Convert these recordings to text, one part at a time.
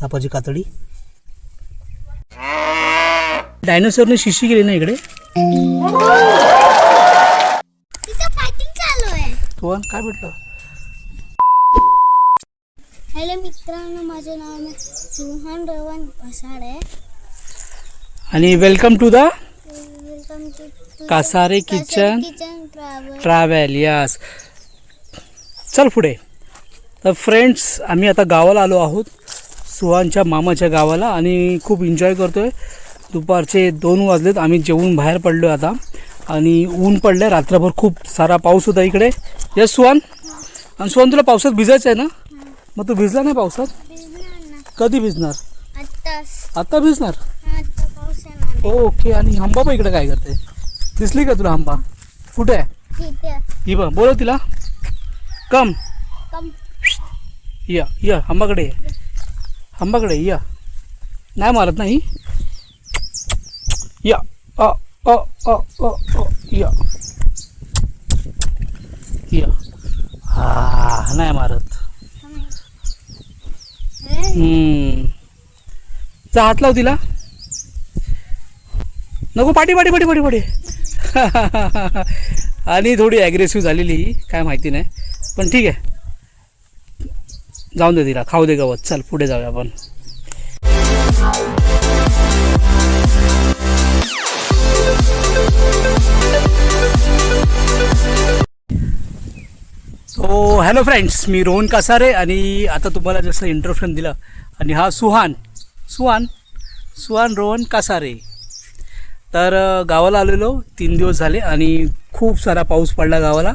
सापाची कातडी. डायनोसॉरने शिशी केली ना इकडे. तो काय भेटलं? हॅलो मित्रांनो, माझं नाव आहे सुहान रोहन कसारे आणि welcome to the welcome to Kasare kitchen travel. Yes, चल पुढे. तर फ्रेंड्स, आम्ही आता गावाला आलो आहोत, सुहानच्या मामाच्या गावाला, आणि खूप एन्जॉय करतोय. दुपारचे 2 वाजलेत. आम्ही जेवून बाहेर पडलो आता, आणि ऊन पडलं. रात्रभर खूप सारा पाऊस होता इकडे. यस सुहान. आणि सुहान, तुला पावसात भिजायचं आहे ना? मग तू भिजला नाही पावसात? कधी भिजणार? आता भिजणार. ओके. आणि हंबा पण इकडे काय करते? दिसली का तुला हंबा? कुठे आहे? ही बघ, बोलव तिला. कम या या, हंबाकडे हंबाकडे या. नाही मारत नाही. या अ अ अ अ या या. हा, नाही मारत. जा, हात लाव तिला. नको, पाठी पाठी पाठी पाठी पाठी. आणि थोडी ॲग्रेसिव्ह झालेली, काय माहिती नाही, पण ठीक आहे, जाऊन दे तिला, खाऊ दे गवत. चल पुढे जाऊया आपण. सो हॅलो फ्रेंड्स, मी रोहन कासारे, आणि आता तुम्हाला जसं इंट्रोडक्शन दिलं, आणि हा सुहान रोहन कासारे. तर गावाला आलेलो 3 दिवस झाले, आणि खूप सारा पाऊस पडला गावाला.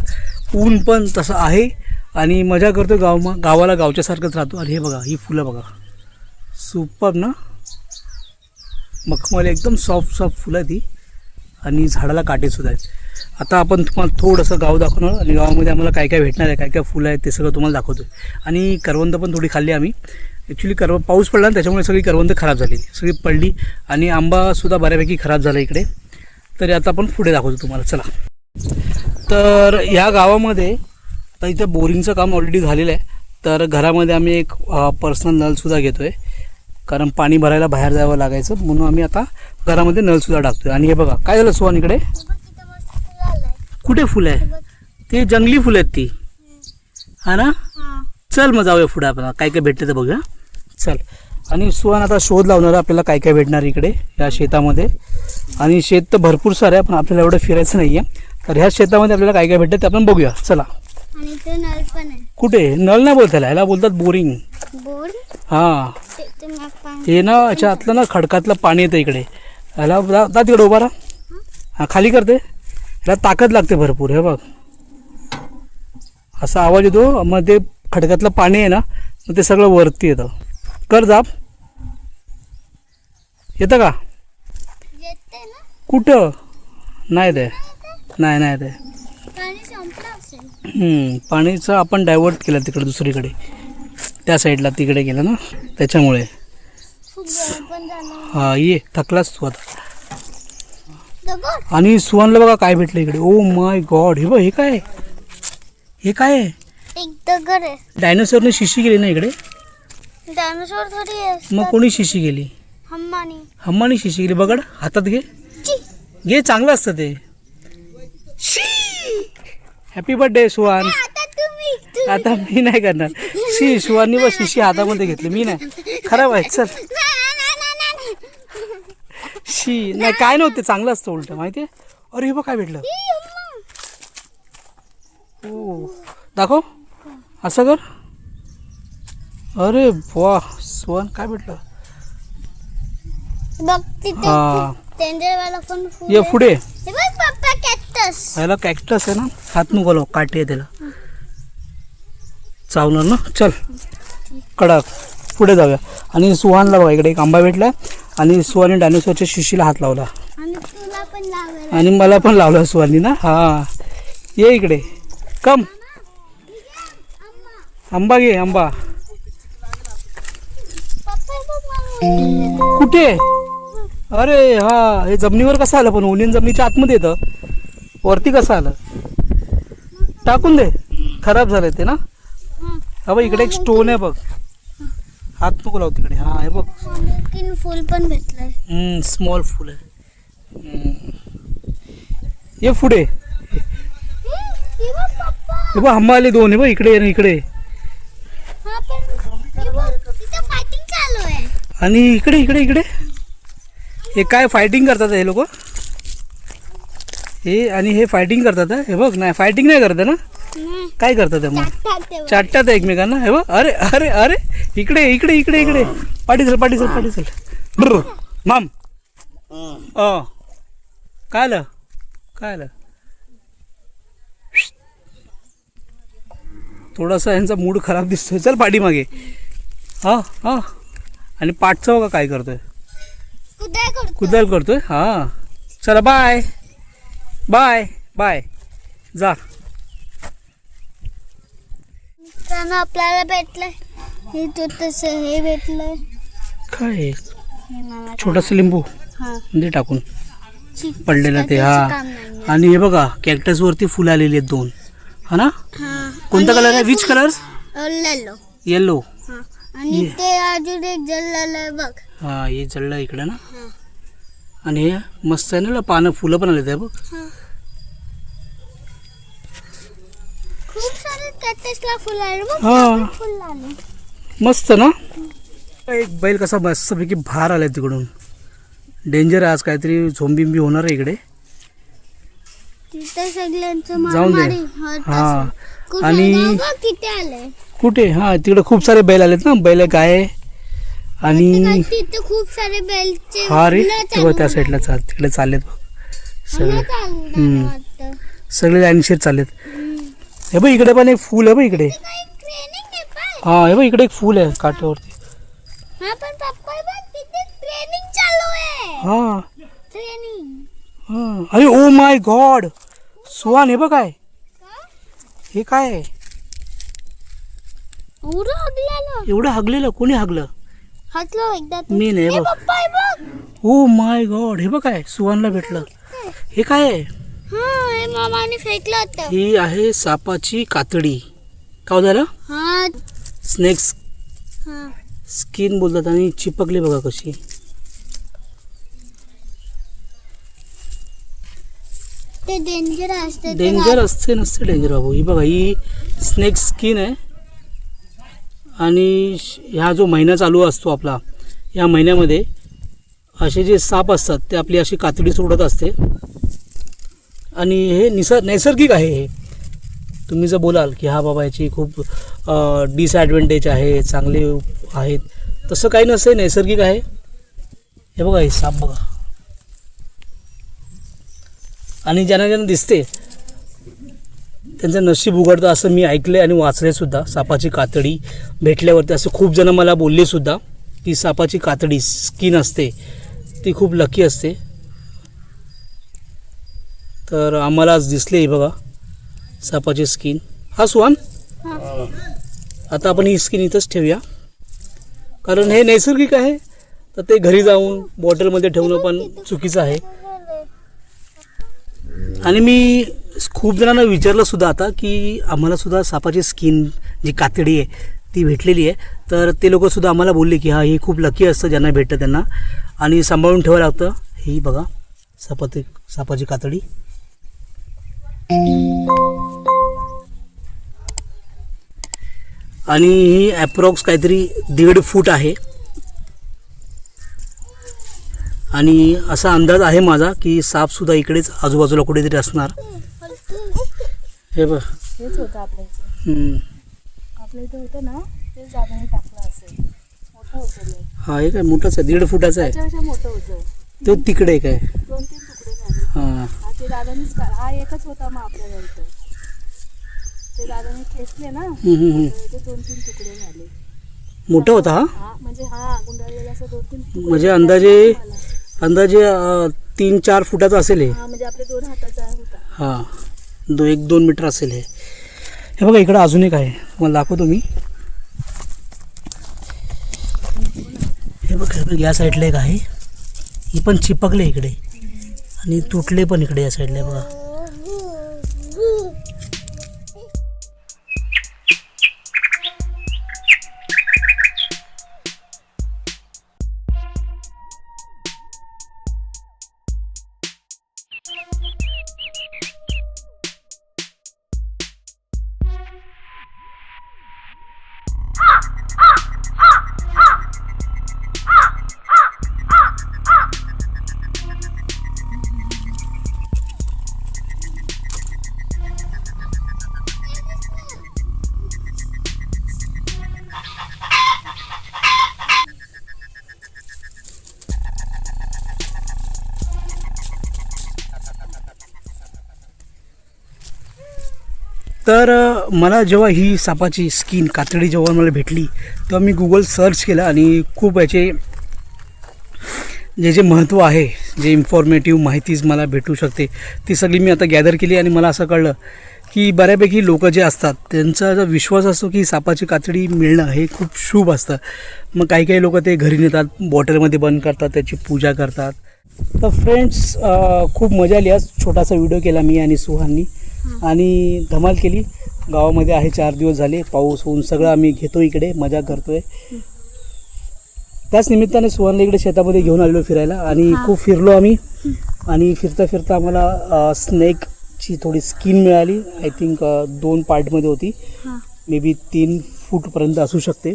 ऊन पण तसं आहे, आणि मजा करतो गावाला गावच्यासारखंच राहतो. आणि हे बघा, ही फुलं बघा, सुपर ना, मखमल एकदम सॉफ्ट फुलं आहे ती, आणि झाडाला काटेसुद्धा आहेत. आता आपण तुम्हाला थोडंसं गाव दाखवणार, आणि गावामध्ये आम्हाला काय काय भेटणार आहे, काय काय फुलं आहेत ते सगळं तुम्हाला दाखवतो. आणि करवंद पण थोडी खाल्ली आम्ही. ॲक्च्युली पाऊस पडला ना, त्याच्यामुळे सगळी करवंद खराब झाली, सगळी पडली, आणि आंबासुद्धा बऱ्यापैकी खराब झाला इकडे. तरी आता आपण पुढे दाखवतो तुम्हाला. चला. तर ह्या गावामध्ये आता इथे बोरिंगचं काम ऑलरेडी झालेलं आहे. तर घरामध्ये आम्ही एक पर्सनल नळसुद्धा घेतो आहे, कारण पाणी भरायला बाहेर जावं लागायचं, म्हणून आम्ही आता घरामध्ये नळसुद्धा टाकतो आहे. आणि हे बघा, काय झालं सुहान इकडे? कुठे फुलं आहे? ते जंगली फुलं आहेत ती, हा ना? चल मग जाऊया पुढे, आपण काय काय भेटते तर बघूया. चल. आणि सुहान आता शोध लावणार आपल्याला काय काय भेटणार इकडे या शेतामध्ये. आणि शेत तर भरपूर सारं आहे, पण आपल्याला एवढं फिरायचं नाही आहे. तर ह्या शेतामध्ये आपल्याला काय काय भेटतं ते आपण बघूया. चला. आणि ते नळ पण आहे. कुठे? नळ नाही बोलतायला, ह्याला बोलतात बोरिंग. हां, ते ना याच्या आतलं ना खडकातलं पाणी येतं इकडे. ह्याला जा तिकडे उभा राहा. हां, खाली करते. ह्याला ताकद लागते भरपूर. हे बघ, असा आवाज येतो, मग ते खडकातलं पाणी आहे ना, मग ते सगळं वरती येतं. कर जाप. येतं का? कुठं? नाही ते, नाही ते पाणीचं आपण डायव्हर्ट केलं तिकडे दुसरीकडे, त्या साईडला तिकडे गेलं ना, त्याच्यामुळे. हा, ये थकलाच तू आता. आणि सुहानला बघा काय भेटलं इकडे. ओ माय गॉड, हे बघ, हे काय आहे? एक दगड आहे. डायनोसॉरने शिशी केली ना इकडे. डायनोसॉर थोडी आहे. मग कोणी शिशी केली? हम्मानी शिशी केली. बघड हातात घे, चांगलं असतं ते. हॅपी बर्थडे सुहान. आता मी नाही करणार. सुहाननी बस शिशी हातामध्ये घेतली, मी नाही. खराब आहे. चल. नाही, काय नव्हते, चांगलं असतं उलट, माहिती आहे. अरे हे बघ काय भेटलं. ओ, दाखव, असं कर. अरे वा, सुहान काय भेटलं? ये पुढे. ह्याला कॅक्टस आहे ना, हात नको लाव, काटे आहे त्याला, चावणार ना. चल कडक, पुढे जाऊया. आणि सुहानला बघा इकडे एक आंबा भेटला, आणि सुहाने डायनोसॉरच्या शिशीला हात लावला, आणि मला पण लावला सुहानी ना. हा, ये इकडे, कम. आंबा घे, आंबा. कुठे? अरे हा, हे जमिनीवर कसं आलं? पण ओनियन जमिनीच्या आतमध्ये येतं, वरती कसं आलं? टाकून दे, खराब झालं ते ना. हा बघ, इकडे एक स्टोन आहे बघ. हात नको लावू तिकडे. हा हे बघ पम्पकिन फुल पण भेटलंय. स्मॉल फुल आहे. ये पुढे. हे बघ पप्पा. हे बघ आंबा आले 2. हे बघ इकडे आणि इकडे. हा पण हे बघ, तिथं फायटिंग चालू आहे. आणि इकडे इकडे इकडे हे काय फायटिंग करतात हे लोक. हे आणि हे फायटिंग करतात. हे बघ नाही फायटिंग नाही करत ना. नाही, काय करतात मग. टाकतात ते बघ. चाटतात एकमेकांना. हे बघ अरे अरे अरे इकडे इकडे इकडे इकडे पाठी चल पाठी चल पाठी चल. ब्र माम काय आलं काय आलं. थोडासा यांचा मूड खराब दिसतोय. चल पाठी मागे. हा हा आणि पाठचा बघा काय करतोय. कुदाय करतो. कुदल करतोय. हा चला बाय बाय बाय जा. मित्रांनो आपल्याला भेटलंय हे तसं हे भेटलंय. काय आहे? हे मला छोटासा लिंबू हा दे टाकून चिक- पडलेलं ते. त्याचं हा काम नाहीये. आणि हे बघा कॅक्टस वरती फुलं आलेली आहेत 2. हा ना. हा. कोणता आणि कलर आहे. हे विच कलर. लेलो. येलो. हा आणि ते अजून एक जळलेलं आहे बघ. हा हे जळलं इकडे ना. हा. आणि हे मस्त आहे ना पानं फुलं पण आले बघ. हा. खूप सारे कॅक्टसला फुलं आले बघ. हा. फुल आले. मस्त ना. एक बैल कसा मस्तपैकी बाहेर आलाय तिकडून. डेंजर आहे आज काहीतरी झोंबिंबी होणार आहे इकडे. तिथे सगळ्यांचं जाऊन दे. मारामारी होत हा असेल. कुठे आणि जाऊ बघ किती आले. कुठे. हा तिकडे खूप सारे बैल आलेत ना. बैल गाय आणि तिथे खूप सारे बेलचे हा रे फुलं ते बघ त्या चालू साईडला तिकडे चाललेत बघ सगळे. फुलं चालू वाटतं. सगळे लाईनशीर चाललेत. हे बघ इकडे पण एक फूल आहे बघ इकडे. काही ट्रेनिंग आहे पाय. हा हे बघ इकडे एक फूल आहे काठ्यावरती. हा पण पप्पा बघ तिथे ट्रेनिंग चालू आहे. हा ट्रेनिंग. हा अरे ओ माय गॉड सुहान हे बघ काय. हे काय आहे. एवढं हगलेलं. एवढं हगलेलं कोणी हगलं. हसलो एकदा तू. मी नाही ए बघ. पप्पा हे बघ. ओ माय गॉड हे बघ काय सुहानला भेटलं. हे काय आहे. हा हे मामाने फेकलं होतं. ही आहे सापाची कातडी. काय झालं. हा स्नेक्स हा स्किन बोलतात आणि चिपकली बघा कशी. ते डेंजर असते. डेंजर असते नसते डेंजर बाबू. ही बघा ही स्नेक स्किन आहे. आणि ह्या जो महिना चालू असतो आपला या महिन्यामध्ये असे जे साप असतात ते आपली अशी कातडी सोडत असते. आणि हे नैसर्गिक आहे. हे तुम्ही जर बोलाल की हा बाबा याची खूप डिसॲडव्हान्टेज आहे चांगले आहेत तसं काही नसतं. नैसर्गिक आहे. हे बघा हे साप बघा. आणि ज्यांना ज्यांना दिसते त्यांचं नशीब उघडतं असं मी ऐकले आणि वाचले सुद्धा. सापाची कातडी भेटल्यावरती असं खूप जण मला बोलले सुद्धा की सापाची कातडी स्किन असते ती खूप लकी असते. तर आम्हाला आज दिसले बघा सापाची स्किन. हा सुहान आता आपण ही स्किन इथंच ठेवूया कारण हे नैसर्गिक आहे. तर ते घरी जाऊन बॉटलमध्ये ठेवणं पण चुकीचं आहे. आणि मी खूप जणांना विचारलं सुद्धा आता की आम्हाला सुद्धा सापाची स्किन जी कातडी आहे ती भेटलेली आहे. तर ते लोकंसुद्धा आम्हाला बोलले की हा ही खूप लकी असतं ज्यांना भेटतं त्यांना. आणि सांभाळून ठेवावं लागतं. ही बघा सापाची कातडी. आणि ही ॲप्रॉक्स काहीतरी 1.5 फूट आहे. आणि असा अंदाज आहे माझा की सापसुद्धा इकडेच आजूबाजूला कुठेतरी असणार. हे बघ हेच होतं आपल्या इथे. आपल्या इथे होतं ना तेच दादाने टाकलं असेल. मोठं होतं लय. हा हे काय मोठाच आहे 1.5 फुटाचा आहे. त्याच्यापेक्षा मोठं होतं. तो तिकडे काय. 2-3 तुकडे झाले. हां हा ते दादानीच हा एकच होता मग आपल्या घरचं. ते दादाने खेचले ना ते 2-3 तुकडे झाले. मोठा होता हा. हा म्हणजे हा गुंडाळलेला असं 2-3 तुकडे. म्हणजे अंदाजे 3-4 फुटाचा असेल हे. हा म्हणजे आपल्या 2 हाताचा होता. हां 1-2 मीटर असेल हे. हे बघा इकडं अजून एक आहे मला दाखवतो मी. हे बघ या साईडला एक आहे. ही पण चिपकले इकडे आणि तुटले पण इकडे या साईडला बघा. तर मला जेव्हा ही सापाची स्किन कातडी जेव्हा मला भेटली तेव्हा मी गुगल सर्च केलं आणि खूप याचे जे महत्त्व आहे, जे इन्फॉर्मेटिव्ह माहितीच मला भेटू शकते ती सगळी मी आता गॅदर केली आणि मला असं कळलं की बऱ्यापैकी लोक जे असतात त्यांचा जो विश्वास असतो की सापाची कातडी मिळणं हे खूप शुभ असतं. मग काही काही लोक ते घरी नेतात, बॉटलमध्ये बंद करतात, त्याची पूजा करतात. तर फ्रेंड्स खूप मजा आली. आज छोटासा व्हिडिओ केला मी आणि सुहाननी आणि धमाल केली. गावामध्ये आहे 4 दिवस झाले, पाऊस होऊन सगळं आम्ही घेतो इकडे, मजा करतोय. त्याच निमित्ताने सुहानला इकडे शेतामध्ये घेऊन आलेलो फिरायला आणि खूप फिरलो आम्ही. आणि फिरता फिरता आम्हाला स्नेकची थोडी स्किन मिळाली. आय थिंक 2 पार्टमध्ये होती, मे बी 3 फूटपर्यंत असू शकते.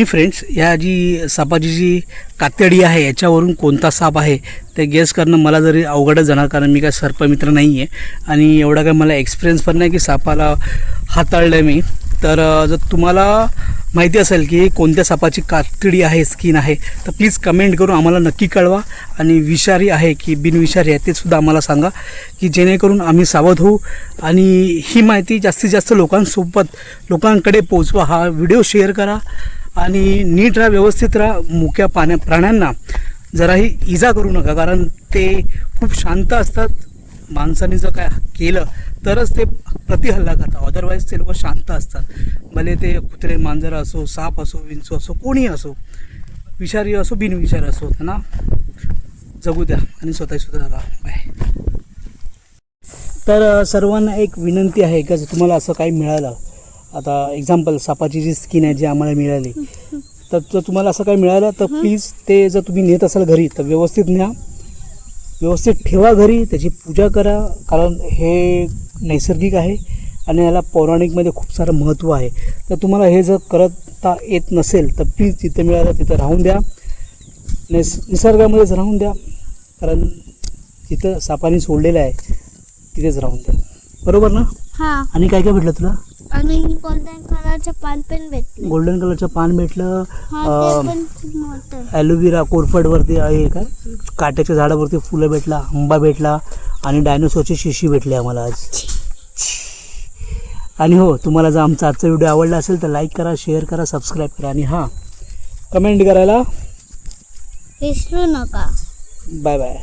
फ्रेंड्स ह्या जी सापाची जी कातडी आहे याच्यावरून कोणता साप आहे ते गेस करणं मला जरी अवघडच जाणार, कारण मी काय सर्पमित्र नाही आहे आणि एवढा काय मला एक्सपिरियन्स पण नाही की सापाला हाताळलं आहे मी. तर जर तुम्हाला माहिती असेल की कोणत्या सापाची कातडी आहे, स्किन आहे, तर प्लीज कमेंट करून आम्हाला नक्की कळवा. आणि विषारी आहे की बिनविषारी आहे ते सुद्धा आम्हाला सांगा, की जेणेकरून आम्ही सावध होऊ आणि ही माहिती जास्तीत जास्त लोकांकडे पोचवा. हा व्हिडिओ शेअर करा आणि नीट राहा, व्यवस्थित राहा. मुक्या प्राण्यांना जराही इजा करू नका, कारण ते खूप शांत असतात. माणसाने जर काय केलं तरच ते प्रतिहल्ला करतात, अदरवाईज ते लोक शांत असतात. भले ते कुत्रे, मांजर असो, साप असो, विंचू असो, कोणीही असो, विषारी असो, बिनविषारी असो, त्यांना जगू द्या आणि स्वतः राहा. बाय. तर सर्वांना एक विनंती आहे की जर तुम्हाला असं काही मिळालं, आता एक्झाम्पल सापाची जी स्किन आहे जी आम्हाला मिळाली, तर जर तुम्हाला असं काही मिळालं तर प्लीज ते जर तुम्ही नेत असाल घरी तर व्यवस्थित न्या, व्यवस्थित ठेवा घरी, त्याची पूजा करा, कारण हे नैसर्गिक आहे आणि याला पौराणिकमध्ये खूप सारं महत्त्व आहे. तर तुम्हाला हे जर करता येत नसेल तर प्लीज जिथं मिळालं तिथं राहून द्या, निसर्गामध्येच राहून द्या, कारण जिथं सापाने सोडलेलं आहे तिथेच राहून द्या. बरोबर ना? हा. आणि काय काय भेटलं तुला? आणि गोल्डन कलरचं पान पण भेटलं. गोल्डन कलरचं पान भेटलं, हा, ते पण खूप मोठं. ॲलोवेरा कोरफडवरती आहे काय, काट्याच्या झाडावरती फुलं भेटला, आंबा भेटला आणि डायनोसॉरची शिशी भेटली आम्हाला आज. आणि हो, तुम्हाला जर आमचा आजचा व्हिडिओ आवडला असेल तर लाईक करा, शेअर करा, सबस्क्राईब करा आणि हां, कमेंट करायला विसरू नका. Bye bye.